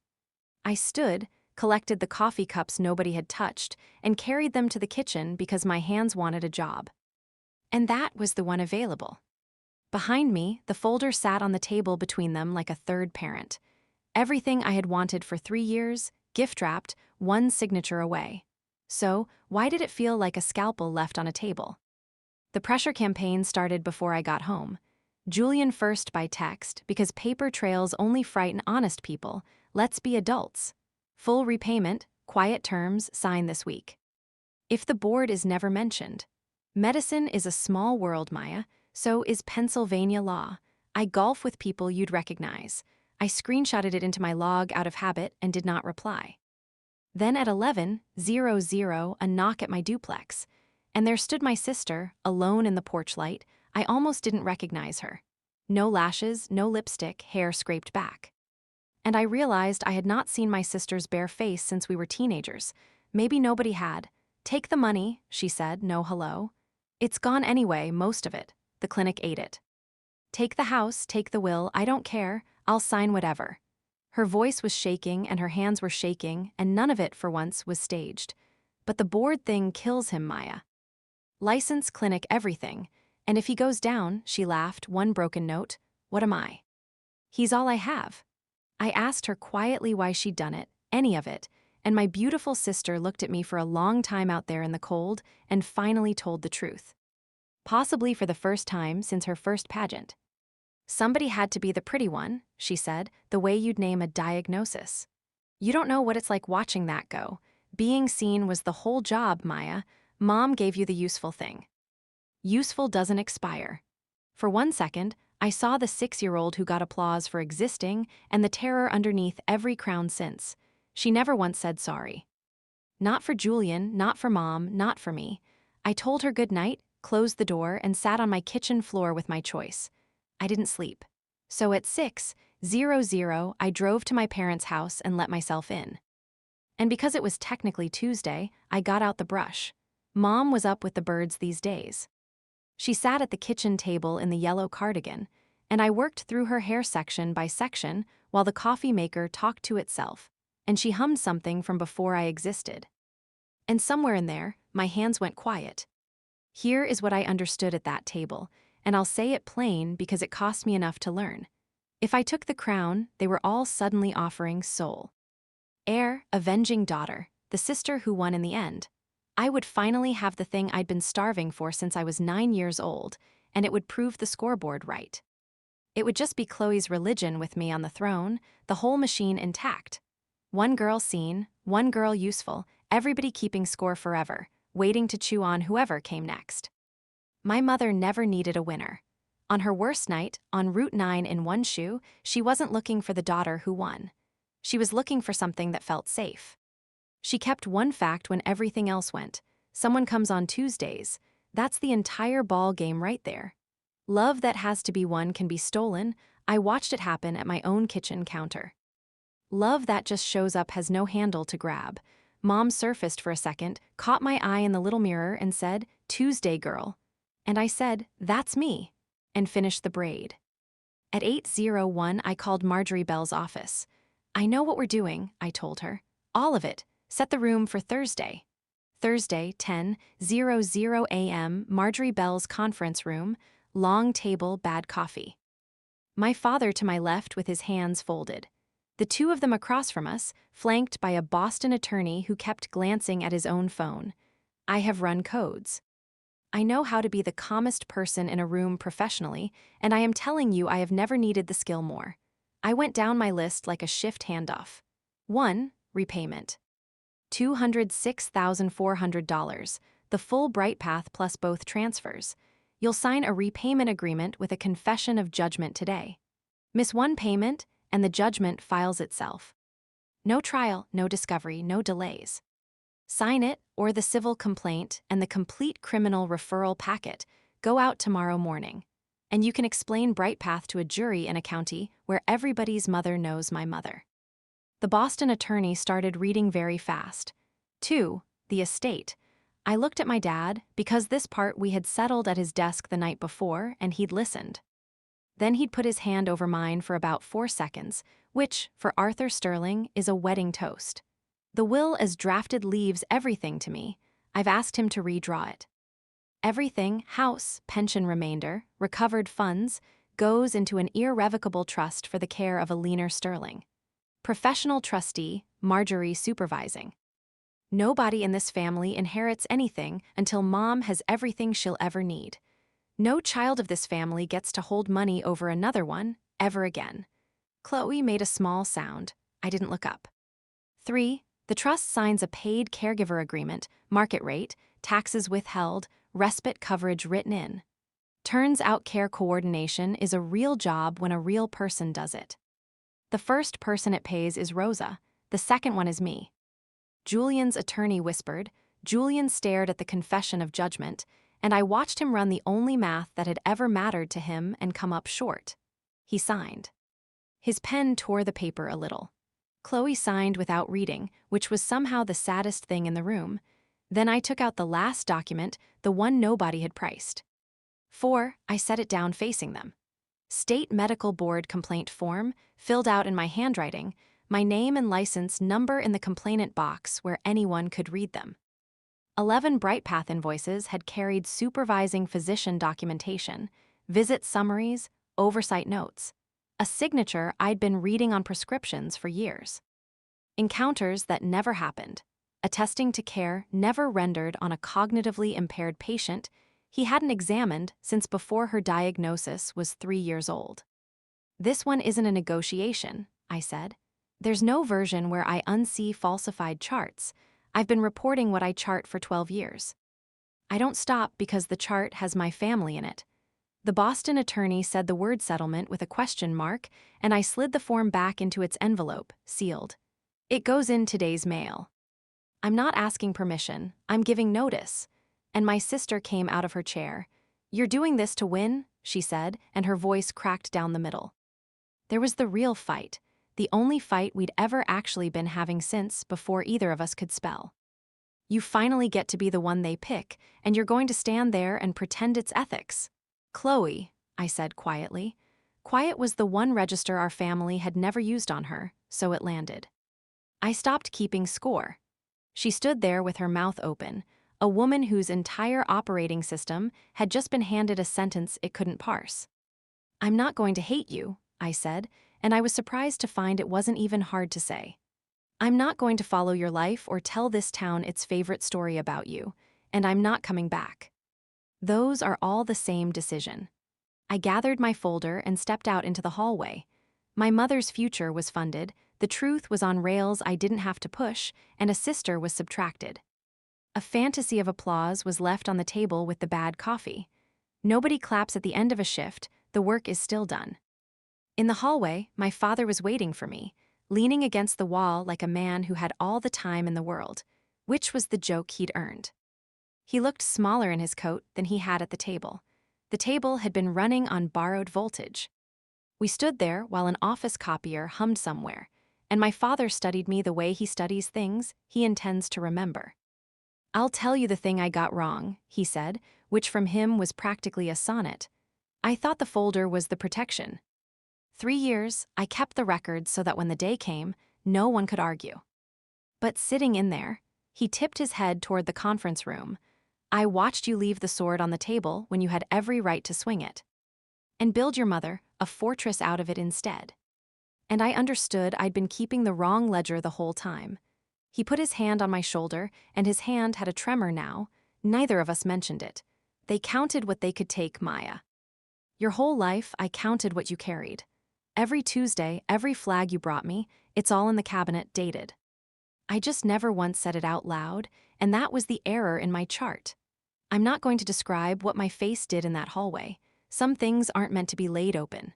I stood, collected the coffee cups nobody had touched, and carried them to the kitchen because my hands wanted a job. And that was the one available. Behind me, the folder sat on the table between them like a third parent. Everything I had wanted for 3 years, gift-wrapped, one signature away. So, why did it feel like a scalpel left on a table? The pressure campaign started before I got home. Julian first by text, because paper trails only frighten honest people. Let's be adults. Full repayment, quiet terms, sign this week. If the board is never mentioned. Medicine is a small world, Maya, so is Pennsylvania law. I golf with people you'd recognize. I screenshotted it into my log out of habit and did not reply. Then at 11:00, a knock at my duplex. And there stood my sister, alone in the porch light. I almost didn't recognize her. No lashes, no lipstick, hair scraped back. And I realized I had not seen my sister's bare face since we were teenagers. Maybe nobody had. "Take the money," she said, no hello. "It's gone anyway, most of it. The clinic ate it. Take the house, take the will, I don't care, I'll sign whatever." Her voice was shaking and her hands were shaking, and none of it, for once, was staged. "But the board thing kills him, Maya. License, clinic, everything. And if he goes down," she laughed, one broken note, "what am I?" "He's all I have." I asked her quietly why she'd done it, any of it, and my beautiful sister looked at me for a long time out there in the cold and finally told the truth. Possibly for the first time since her first pageant. "Somebody had to be the pretty one," she said, "the way you'd name a diagnosis. You don't know what it's like watching that go. Being seen was the whole job, Maya. Mom gave you the useful thing. Useful doesn't expire." For 1 second, I saw the 6-year-old who got applause for existing and the terror underneath every crown since. She never once said sorry. Not for Julian, not for Mom, not for me. I told her good night, closed the door, and sat on my kitchen floor with my choice. I didn't sleep. So at 6:00, I drove to my parents' house and let myself in. And because it was technically Tuesday, I got out the brush. Mom was up with the birds these days. She sat at the kitchen table in the yellow cardigan, and I worked through her hair section by section while the coffee maker talked to itself, and she hummed something from before I existed. And somewhere in there, my hands went quiet. Here is what I understood at that table, and I'll say it plain because it cost me enough to learn. If I took the crown, they were all suddenly offering soul. Heir, avenging daughter, the sister who won in the end. I would finally have the thing I'd been starving for since I was 9 years old, and it would prove the scoreboard right. It would just be Chloe's religion with me on the throne, the whole machine intact. One girl seen, one girl useful, everybody keeping score forever, waiting to chew on whoever came next. My mother never needed a winner. On her worst night, on Route 9 in one shoe, she wasn't looking for the daughter who won. She was looking for something that felt safe. She kept one fact when everything else went. Someone comes on Tuesdays. That's the entire ball game right there. Love that has to be won can be stolen. I watched it happen at my own kitchen counter. Love that just shows up has no handle to grab. Mom surfaced for a second, caught my eye in the little mirror and said, "Tuesday, girl." And I said, "That's me," and finished the braid. At 8:01, I called Marjorie Bell's office. "I know what we're doing," I told her. "All of it. Set the room for Thursday." Thursday, 10:00 a.m., Marjorie Bell's conference room, long table, bad coffee. My father to my left with his hands folded. The two of them across from us, flanked by a Boston attorney who kept glancing at his own phone. I have run codes. I know how to be the calmest person in a room professionally, and I am telling you I have never needed the skill more. I went down my list like a shift handoff. 1. Repayment. $206,400, the full BrightPath plus both transfers. You'll sign a repayment agreement with a confession of judgment today. Miss one payment, and the judgment files itself. No trial, no discovery, no delays. Sign it, or the civil complaint and the complete criminal referral packet go out tomorrow morning. And you can explain BrightPath to a jury in a county where everybody's mother knows my mother. The Boston attorney started reading very fast. 2. The estate. I looked at my dad, because this part we had settled at his desk the night before, and he'd listened. Then he'd put his hand over mine for about 4 seconds, which, for Arthur Sterling, is a wedding toast. The will as drafted leaves everything to me. I've asked him to redraw it. Everything, house, pension remainder, recovered funds, goes into an irrevocable trust for the care of a leaner Sterling. Professional trustee, Marjorie supervising. Nobody in this family inherits anything until Mom has everything she'll ever need. No child of this family gets to hold money over another one, ever again. Chloe made a small sound. I didn't look up. 3. The trust signs a paid caregiver agreement, market rate, taxes withheld, respite coverage written in. Turns out care coordination is a real job when a real person does it. The first person it pays is Rosa. The second one is me. Julian's attorney whispered. Julian stared at the confession of judgment, and I watched him run the only math that had ever mattered to him and come up short. He signed. His pen tore the paper a little. Chloe signed without reading, which was somehow the saddest thing in the room. Then I took out the last document, the one nobody had priced. 4. I set it down facing them. State Medical Board complaint form, filled out in my handwriting, my name and license number in the complainant box where anyone could read them. 11 BrightPath invoices had carried supervising physician documentation, visit summaries, oversight notes. A signature I'd been reading on prescriptions for years. Encounters that never happened. Attesting to care never rendered on a cognitively impaired patient he hadn't examined since before her diagnosis was 3 years old. This one isn't a negotiation, I said. There's no version where I unsee falsified charts. I've been reporting what I chart for 12 years. I don't stop because the chart has my family in it. The Boston attorney said the word settlement with a question mark, and I slid the form back into its envelope, sealed. It goes in today's mail. I'm not asking permission, I'm giving notice. And my sister came out of her chair. "You're doing this to win?" she said, and her voice cracked down the middle. There was the real fight, the only fight we'd ever actually been having since before either of us could spell. You finally get to be the one they pick, and you're going to stand there and pretend it's ethics. Chloe, I said quietly. Quiet was the one register our family had never used on her, so it landed. I stopped keeping score. She stood there with her mouth open, a woman whose entire operating system had just been handed a sentence it couldn't parse. I'm not going to hate you, I said, and I was surprised to find it wasn't even hard to say. I'm not going to follow your life or tell this town its favorite story about you, and I'm not coming back. Those are all the same decision. I gathered my folder and stepped out into the hallway. My mother's future was funded, the truth was on rails I didn't have to push, and a sister was subtracted. A fantasy of applause was left on the table with the bad coffee. Nobody claps at the end of a shift, the work is still done. In the hallway, my father was waiting for me, leaning against the wall like a man who had all the time in the world, which was the joke he'd earned. He looked smaller in his coat than he had at the table. The table had been running on borrowed voltage. We stood there while an office copier hummed somewhere, and my father studied me the way he studies things he intends to remember. I'll tell you the thing I got wrong, he said, which from him was practically a sonnet. I thought the folder was the protection. 3 years, I kept the records so that when the day came, no one could argue. But sitting in there, he tipped his head toward the conference room. I watched you leave the sword on the table when you had every right to swing it. And build your mother a fortress out of it instead. And I understood I'd been keeping the wrong ledger the whole time. He put his hand on my shoulder, and his hand had a tremor now. Neither of us mentioned it. They counted what they could take, Maya. Your whole life, I counted what you carried. Every Tuesday, every flag you brought me, it's all in the cabinet, dated. I just never once said it out loud, and that was the error in my chart. I'm not going to describe what my face did in that hallway. Some things aren't meant to be laid open.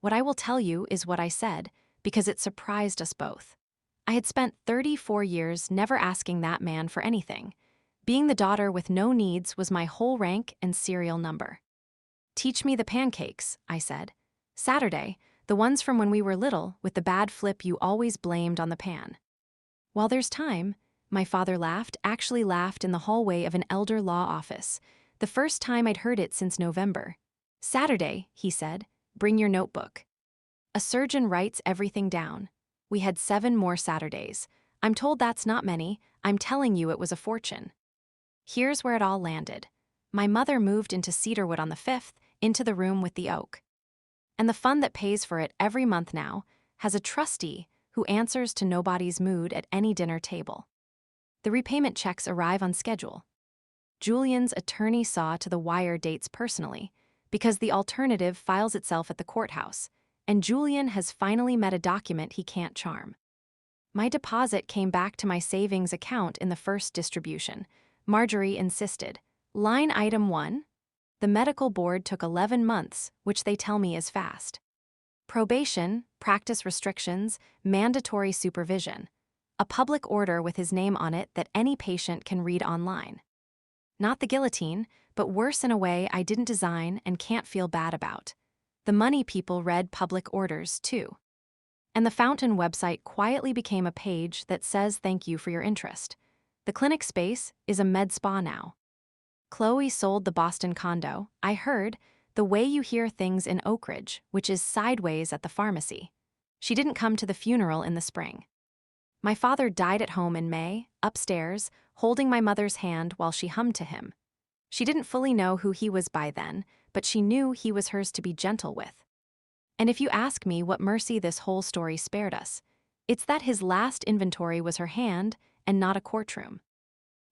What I will tell you is what I said, because it surprised us both. I had spent 34 years never asking that man for anything. Being the daughter with no needs was my whole rank and serial number. Teach me the pancakes, I said. Saturday, the ones from when we were little with the bad flip you always blamed on the pan. While there's time, my father laughed, actually laughed in the hallway of an elder law office, the first time I'd heard it since November. Saturday, he said, bring your notebook. A surgeon writes everything down. We had 7 more Saturdays. I'm told that's not many. I'm telling you it was a fortune. Here's where it all landed. My mother moved into Cedarwood on the 5th, into the room with the oak. And the fund that pays for it every month now has a trustee who answers to nobody's mood at any dinner table. The repayment checks arrive on schedule. Julian's attorney saw to the wire dates personally, because the alternative files itself at the courthouse, and Julian has finally met a document he can't charm. My deposit came back to my savings account in the first distribution. Marjorie insisted. Line item 1. The medical board took 11 months, which they tell me is fast. Probation, practice restrictions, mandatory supervision. A public order with his name on it that any patient can read online. Not the guillotine, but worse in a way I didn't design and can't feel bad about. The money people read public orders, too. And the Fountain website quietly became a page that says thank you for your interest. The clinic space is a med spa now. Chloe sold the Boston condo, I heard, the way you hear things in Oak Ridge, which is sideways at the pharmacy. She didn't come to the funeral in the spring. My father died at home in May, upstairs, holding my mother's hand while she hummed to him. She didn't fully know who he was by then, but she knew he was hers to be gentle with. And if you ask me what mercy this whole story spared us, it's that his last inventory was her hand and not a courtroom.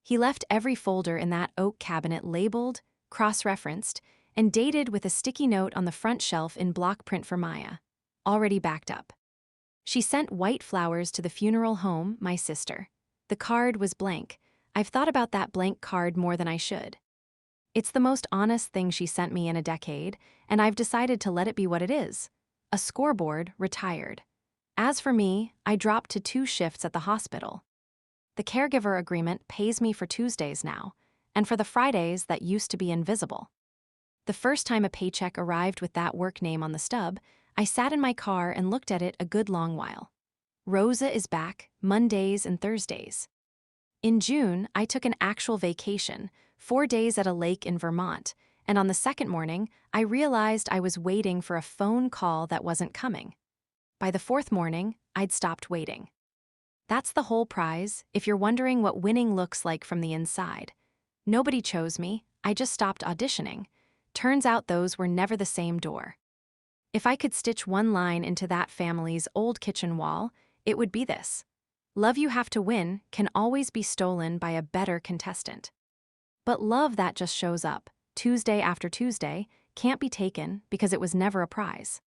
He left every folder in that oak cabinet labeled, cross-referenced, and dated with a sticky note on the front shelf in block print for Maya, already backed up. She sent white flowers to the funeral home, my sister. The card was blank. I've thought about that blank card more than I should. It's the most honest thing she sent me in a decade, and I've decided to let it be what it is. A scoreboard, retired. As for me, I dropped to 2 shifts at the hospital. The caregiver agreement pays me for Tuesdays now, and for the Fridays that used to be invisible. The first time a paycheck arrived with that work name on the stub, I sat in my car and looked at it a good long while. Rosa is back, Mondays and Thursdays. In June, I took an actual vacation, 4 days at a lake in Vermont, and on the second morning, I realized I was waiting for a phone call that wasn't coming. By the fourth morning, I'd stopped waiting. That's the whole prize, if you're wondering what winning looks like from the inside. Nobody chose me, I just stopped auditioning. Turns out those were never the same door. If I could stitch one line into that family's old kitchen wall, it would be this: love you have to win can always be stolen by a better contestant. But love that just shows up, Tuesday after Tuesday, can't be taken because it was never a prize.